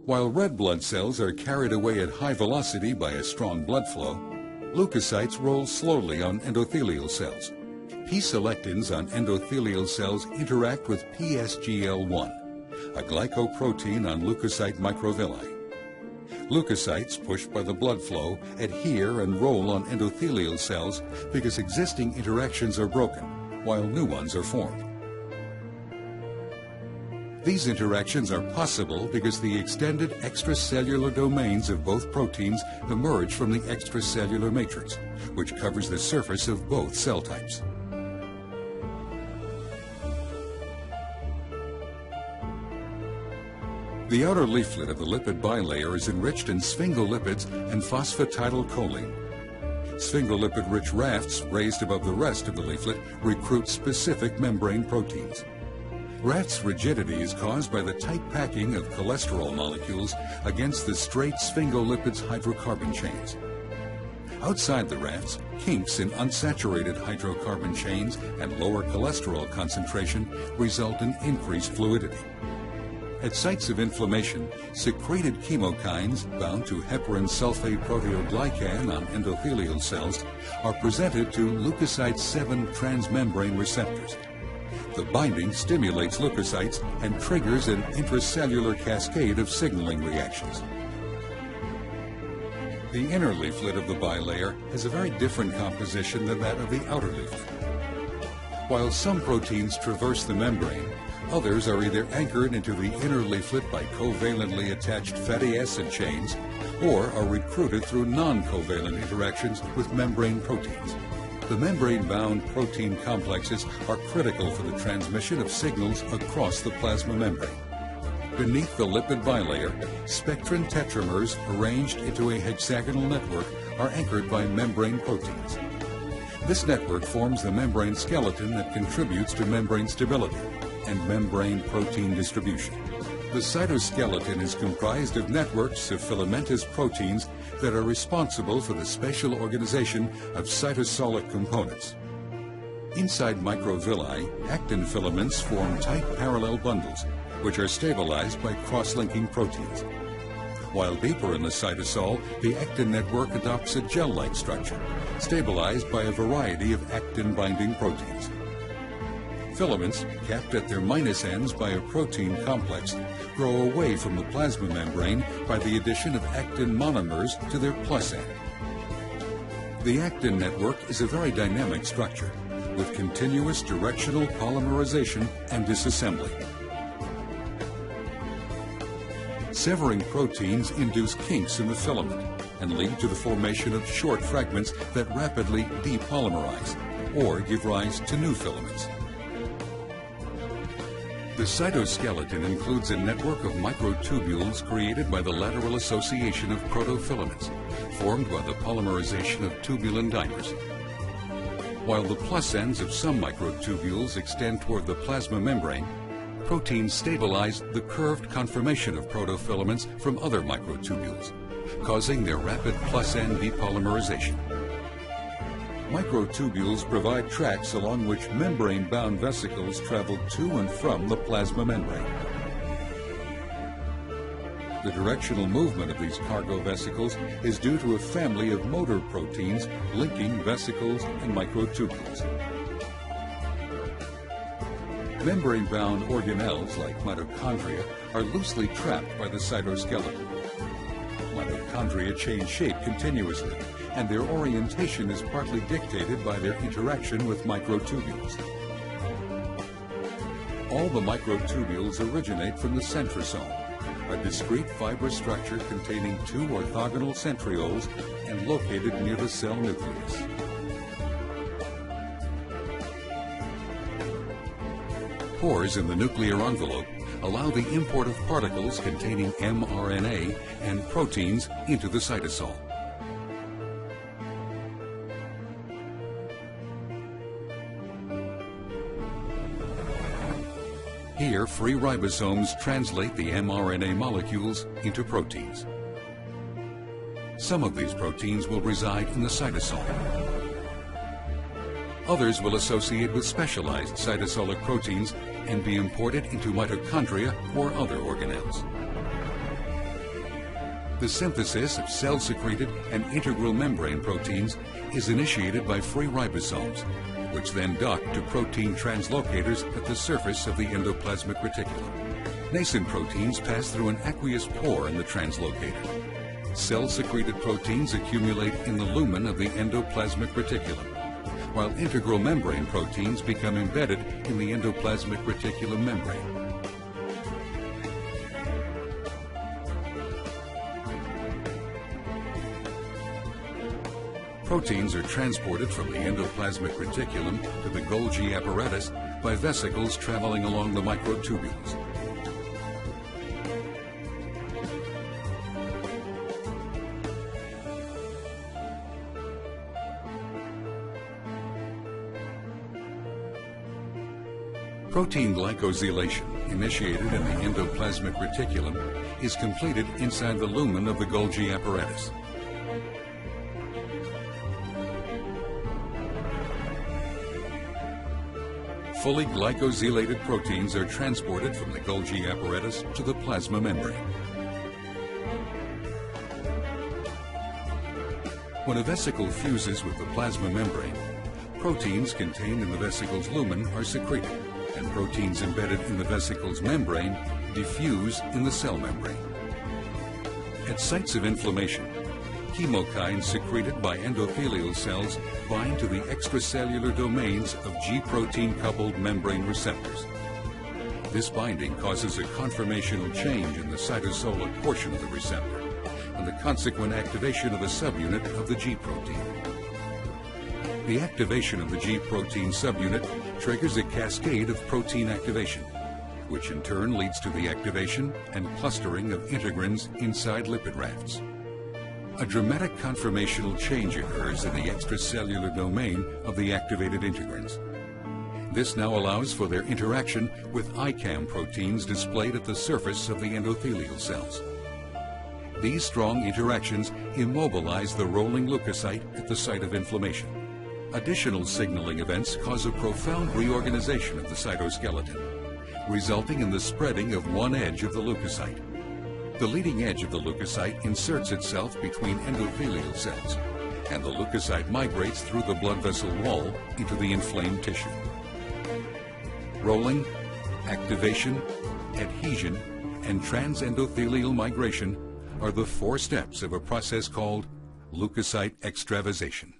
While red blood cells are carried away at high velocity by a strong blood flow, leukocytes roll slowly on endothelial cells. P-selectins on endothelial cells interact with PSGL1, a glycoprotein on leukocyte microvilli. Leukocytes, pushed by the blood flow, adhere and roll on endothelial cells because existing interactions are broken, while new ones are formed. These interactions are possible because the extended extracellular domains of both proteins emerge from the extracellular matrix, which covers the surface of both cell types. The outer leaflet of the lipid bilayer is enriched in sphingolipids and phosphatidylcholine. Sphingolipid-rich rafts raised above the rest of the leaflet recruit specific membrane proteins. Raft's rigidity is caused by the tight packing of cholesterol molecules against the straight sphingolipids hydrocarbon chains. Outside the rafts, kinks in unsaturated hydrocarbon chains and lower cholesterol concentration result in increased fluidity. At sites of inflammation, secreted chemokines bound to heparan sulfate proteoglycan on endothelial cells are presented to leukocyte 7 transmembrane receptors. The binding stimulates leukocytes and triggers an intracellular cascade of signaling reactions. The inner leaflet of the bilayer has a very different composition than that of the outer leaflet. While some proteins traverse the membrane, others are either anchored into the inner leaflet by covalently attached fatty acid chains or are recruited through non-covalent interactions with membrane proteins. The membrane-bound protein complexes are critical for the transmission of signals across the plasma membrane. Beneath the lipid bilayer, spectrin tetramers arranged into a hexagonal network are anchored by membrane proteins. This network forms the membrane skeleton that contributes to membrane stability and membrane protein distribution. The cytoskeleton is comprised of networks of filamentous proteins that are responsible for the spatial organization of cytosolic components. Inside microvilli, actin filaments form tight parallel bundles, which are stabilized by cross-linking proteins. While deeper in the cytosol, the actin network adopts a gel-like structure, stabilized by a variety of actin-binding proteins. Filaments, capped at their minus ends by a protein complex, grow away from the plasma membrane by the addition of actin monomers to their plus end. The actin network is a very dynamic structure, with continuous directional polymerization and disassembly. Severing proteins induce kinks in the filament and lead to the formation of short fragments that rapidly depolymerize or give rise to new filaments. The cytoskeleton includes a network of microtubules created by the lateral association of protofilaments, formed by the polymerization of tubulin dimers. While the plus ends of some microtubules extend toward the plasma membrane, proteins stabilize the curved conformation of protofilaments from other microtubules, causing their rapid plus end depolymerization. Microtubules provide tracks along which membrane-bound vesicles travel to and from the plasma membrane. The directional movement of these cargo vesicles is due to a family of motor proteins linking vesicles and microtubules. Membrane-bound organelles like mitochondria are loosely trapped by the cytoskeleton. Mitochondria change shape continuously, and their orientation is partly dictated by their interaction with microtubules. All the microtubules originate from the centrosome, a discrete fibrous structure containing 2 orthogonal centrioles and located near the cell nucleus. Pores in the nuclear envelope allow the import of particles containing mRNA and proteins into the cytosol. Here, free ribosomes translate the mRNA molecules into proteins. Some of these proteins will reside in the cytosol. Others will associate with specialized cytosolic proteins and be imported into mitochondria or other organelles. The synthesis of cell-secreted and integral membrane proteins is initiated by free ribosomes, which then dock to protein translocators at the surface of the endoplasmic reticulum. Nascent proteins pass through an aqueous pore in the translocator. Cell-secreted proteins accumulate in the lumen of the endoplasmic reticulum, while integral membrane proteins become embedded in the endoplasmic reticulum membrane. Proteins are transported from the endoplasmic reticulum to the Golgi apparatus by vesicles traveling along the microtubules. Protein glycosylation, initiated in the endoplasmic reticulum, is completed inside the lumen of the Golgi apparatus. Fully glycosylated proteins are transported from the Golgi apparatus to the plasma membrane. When a vesicle fuses with the plasma membrane, proteins contained in the vesicle's lumen are secreted, and proteins embedded in the vesicle's membrane diffuse in the cell membrane. At sites of inflammation, chemokines secreted by endothelial cells bind to the extracellular domains of G-protein-coupled membrane receptors. This binding causes a conformational change in the cytosolic portion of the receptor and the consequent activation of a subunit of the G-protein. The activation of the G-protein subunit triggers a cascade of protein activation, which in turn leads to the activation and clustering of integrins inside lipid rafts. A dramatic conformational change occurs in the extracellular domain of the activated integrins. This now allows for their interaction with ICAM proteins displayed at the surface of the endothelial cells. These strong interactions immobilize the rolling leukocyte at the site of inflammation. Additional signaling events cause a profound reorganization of the cytoskeleton, resulting in the spreading of one edge of the leukocyte. The leading edge of the leukocyte inserts itself between endothelial cells, and the leukocyte migrates through the blood vessel wall into the inflamed tissue. Rolling, activation, adhesion, and transendothelial migration are the 4 steps of a process called leukocyte extravasation.